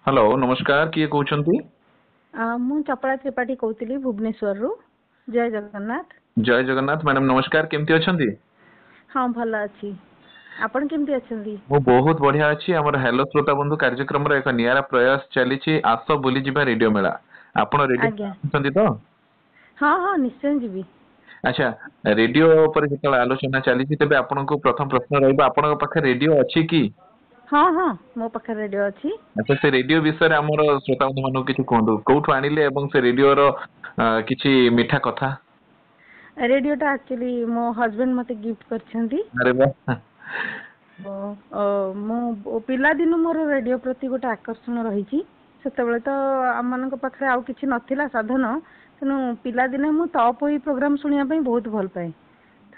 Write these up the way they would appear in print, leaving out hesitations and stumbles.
Hello नमस्कार किए कहउछंती मु चपड़ा त्रिपाठी कहूली भुवनेश्वर रु। जय जगन्नाथ। जय जगन्नाथ मैडम नमस्कार केमती अछंती। हाँ भल अच्छी आपण केमती अछंती। मु बहुत बढ़िया अछि हमर हेलो श्रोता बंधु कार्यक्रम रो एक नियारा प्रयास चलीछि आस बुली जिबा रेडियो मेला आपण रेडियो आज्ञा अछंती तो। हाँ हाँ निश्चय जीवी। अच्छा रेडियो पर जेतला आलोचना चलीछि तबे आपण को प्रथम प्रश्न रहइबा आपण पाखे रेडियो अछि की। हाँ हाँ मो पाखे रेडियो अच्छी। अच्छा से रेडियो विषय रे हमर श्रोता बंधु मानु किछि कोंदु कोठु आनिले एवं से रेडियो रो किछि मीठा कथा। रेडियो टा एक्चुअली मो हस्बैंड मते गिफ्ट करछंती। अरे वाह मो पिला दिन मोर रेडियो प्रति गोटे आकर्षण रही सेतेबेले तो आम मान पाखे आउ किछि नथिला साधन तेणु पिला दिने मु टॉप हुई प्रोग्राम सुनिया पई बहुत भल पाए।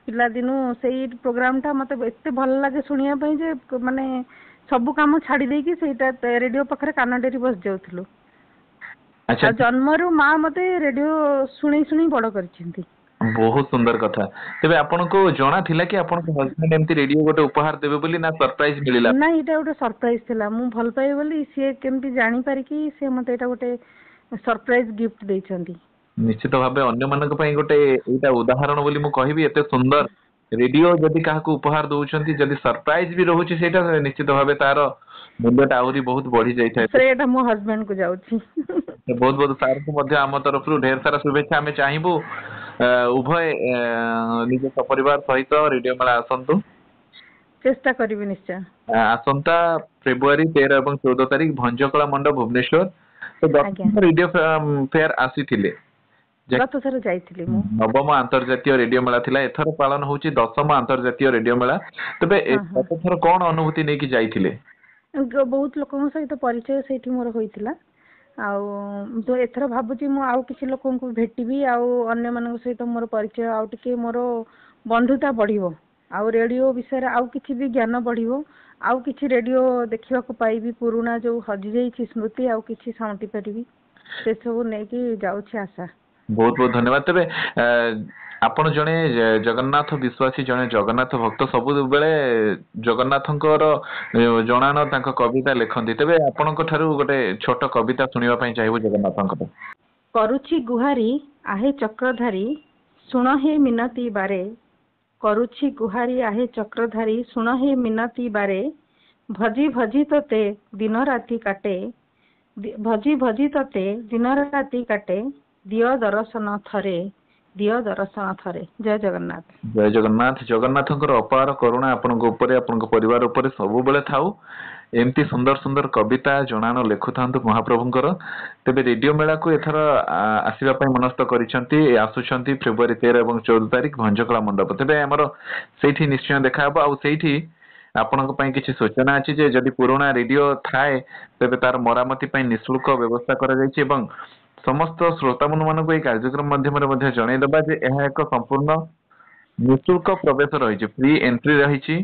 पिला दिनु सेई प्रोग्राम टा मते एते भल लागे सुनिया पई जे माने सब काम छाड़ी देकी सेटा रेडियो पाखरे कान डेरी बस जाउथलु। अच्छा जन्मरु माँ मते रेडियो शुणी शुणी बड़ करछंती। बहुत सुंदर कथा तेबे आपन को जणा थिला कि आपन को हस्बैंड एमती रेडियो गोटे उपहार देबे बोली ना सरप्राइज मिलिला। ना इटा गोटे सरप्राइज थिला मु भल पाए बोली से केमती जानि पारि कि से मते एटा गोटे सरप्राइज गिफ्ट देछंती। निश्चित भाबे अन्य मानक पई गोटे एटा उदाहरण बोली मु कहिबी एते सुंदर रेडियो जदि काहा को उपहार दउछंती जदि सरप्राइज भी रहउची सेटा निश्चित भाबे तार मूल्यटा आउरी बहुत बढ़ी जाई थाए। सेटा मो हस्बैंड को जाउची। बहुत बहुत सार को मध्ये आम तरफ रु ढेर सारा शुभेच्छा हमें चाहिबू उभय निज सपरिवार सहित रेडियो मेला आसंतु। चेष्टा करिवि निश्चय। आसंता फेब्रुआरी 13 एवं 14 तारिख भंजकला मंडप भुवनेश्वर तो रेडियो फेयर आसीथिले गत थर जाइथिली मु। नवम अंतर्जातीय रेडियो मेला थिला एथर पालन होची 10म अंतर्जातीय रेडियो मेला तबे गत थर कोन अनुभूति नै कि जाइथिले। बहुत लोकन सहित परिचय सेठी मोर होइथिला आउ तो एथर भाबुची मु आउ किछि लोकन को भेटिबी आउ अन्य मानन सहित मोर परिचय आउ टिके मोर बंधुता बढ़िबो आउ रेडियो विषय रे आउ किछि भी ज्ञान बढ़िबो आउ किछि रेडियो देखिबा को पाइबी पुराना जो हजि जाइछि स्मृति आउ किछि साउंटी परिबी से सब नै कि जाउछि आशा। बहुत बहुत धन्यवाद तेबे आपण जणे जगन्नाथ विश्वासी जणे जगन्नाथ भक्त सब बेले जगन्नाथंकर जणान तांको कविता लेखन्ती तेबे आपणक ठारू गोटे छोट कविता सुनिबा पई चाहिबो जगन्नाथंकर। करूछि गुहारी आहे चक्रधारी सुण हे मिनती बारे करूछि गुहारी आहे चक्रधारी सुण हे मिनती बारे भजी भजी तते दिन राति काटे भजी भजी तते दिन राति काटे दियो दर्शन थरे दियो दर्शन थरे। जय जगन्नाथ। जय जगन्नाथ जगन्नाथंकर अपार करुणा आपनक ऊपर आपनक परिवार ऊपर सब बेले थाउ एमती सुंदर सुंदर कविता जणान लेखु थांतु महाप्रभुंकर। तेबे रेडियो मेला को एथर आसीबा पई मनस्थ करिसंती आसुचंती फेब्रुआरी 13 एवं 14 तारिख भंजकला मंडप तेबे हमर सेठी निश्चय देखाबो आ सेठी आपनक पई किछि सूचना अछि जे जदि पुराना रेडियो थाए तेबे तार मरामती पई निशुल्क व्यवस्था करा जायछि एवं समस्त श्रोता बंधु मानक ए कार्यक्रम माध्यम रे मध्ये जणै दबा जे एहा एक संपूर्ण निशुल्क प्रवेश रही फ्री एंट्री रही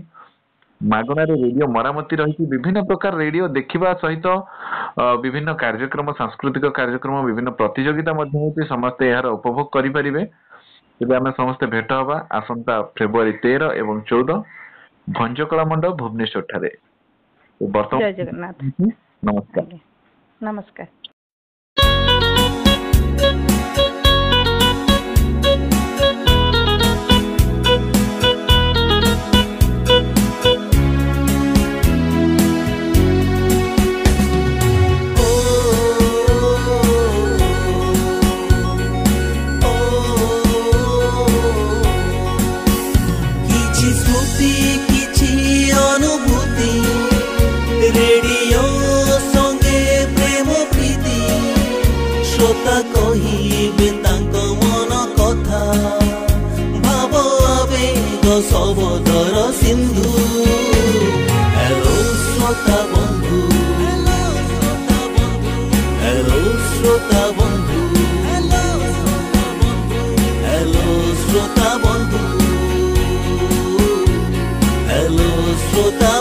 मागणार रेडियो मरामती रही विभिन्न प्रकार रेडियो देखिबा सहित विभिन्न कार्यक्रम सांस्कृतिक कार्यक्रम विभिन्न प्रतियोगिता मध्ये होती समस्त यार उपभोग करि परिबे। तेबे आमे समस्त भेट हबा आसंता फेब्रुआरी 13 एवं 14 भंजकला मंडप भुवनेश्वर ठारे। जय जगन्नाथ। नमस्कार। नमस्कार। कहिबे तांको मन कथा भाव आवेग सबदर सिंधु। हेलो श्रोता बंधु हेलो श्रोता बंधु हेलो श्रोता बंधु हेलो श्रोता